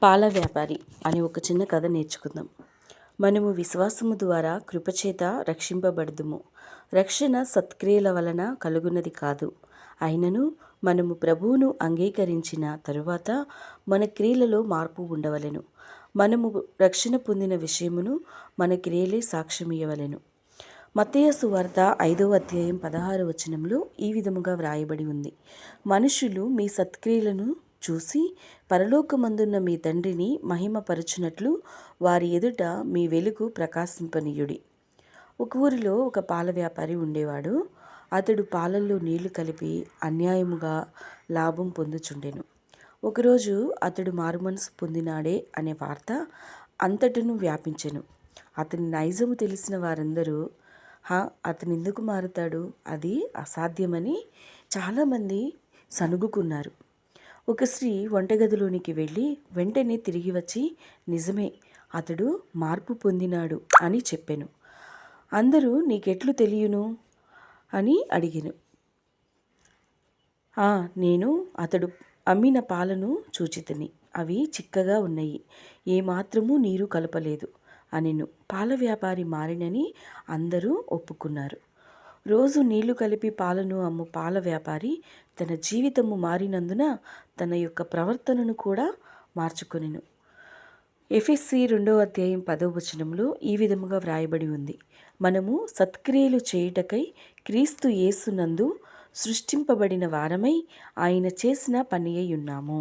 పాల వ్యాపారి అనే ఒక చిన్న కథ నేర్చుకుందాం. మనము విశ్వాసము ద్వారా కృపచేత రక్షింపబడుదుము. రక్షణ సత్క్రియల వలన కలుగున్నది కాదు. అయినను మనము ప్రభువును అంగీకరించిన తరువాత మన క్రియలలో మార్పు ఉండవలెను. మనము రక్షణ పొందిన విషయమును మన క్రియలే సాక్ష్యమియ్యవలెను. మత్తయి సువార్త 5వ అధ్యాయం 16వ వచనంలో ఈ విధముగా వ్రాయబడి ఉంది. మనుషులు మీ సత్క్రియలను చూసి పరలోకమందున్న మీ తండ్రిని మహిమపరచునట్లు వారి ఎదుట మీ వెలుగు ప్రకాశింపనీయుడి. ఒక ఊరిలో ఒక పాల వ్యాపారి ఉండేవాడు. అతడు పాలల్లో నీళ్లు కలిపి అన్యాయముగా లాభం పొందుచుండెను. ఒకరోజు అతడు మారుమనసు పొందినాడే అనే వార్త అంతటను వ్యాపించెను. అతని నైజము తెలిసిన వారందరూ అతనెందుకు మారుతాడు, అది అసాధ్యమని చాలామంది సణుగుకున్నారు. ఒక స్త్రీ వంటగదిలోనికి వెళ్ళి వెంటనే తిరిగి వచ్చి నిజమే, అతడు మార్పు పొందినాడు అని చెప్పెను. అందరూ నీకెట్లు తెలియను అని అడిగెను. నేను అతడు అమ్మిన పాలను చూచితిని, అవి చిక్కగా ఉన్నాయి, ఏమాత్రమూ నీరు కలపలేదు అనెను. పాల వ్యాపారి మారినని అందరూ ఒప్పుకున్నారు. రోజు నీళ్లు కలిపి పాలను అమ్ము పాల వ్యాపారి తన జీవితము మారినందున తన యొక్క ప్రవర్తనను కూడా మార్చుకొనెను. ఎఫెసీ 2వ అధ్యాయం 10వ వచనంలో ఈ విధముగా వ్రాయబడి ఉంది. మనము సత్క్రియలు చేయుటకై క్రీస్తు యేసునందు సృష్టింపబడిన వారమై ఆయన చేసిన పని అయి ఉన్నాము.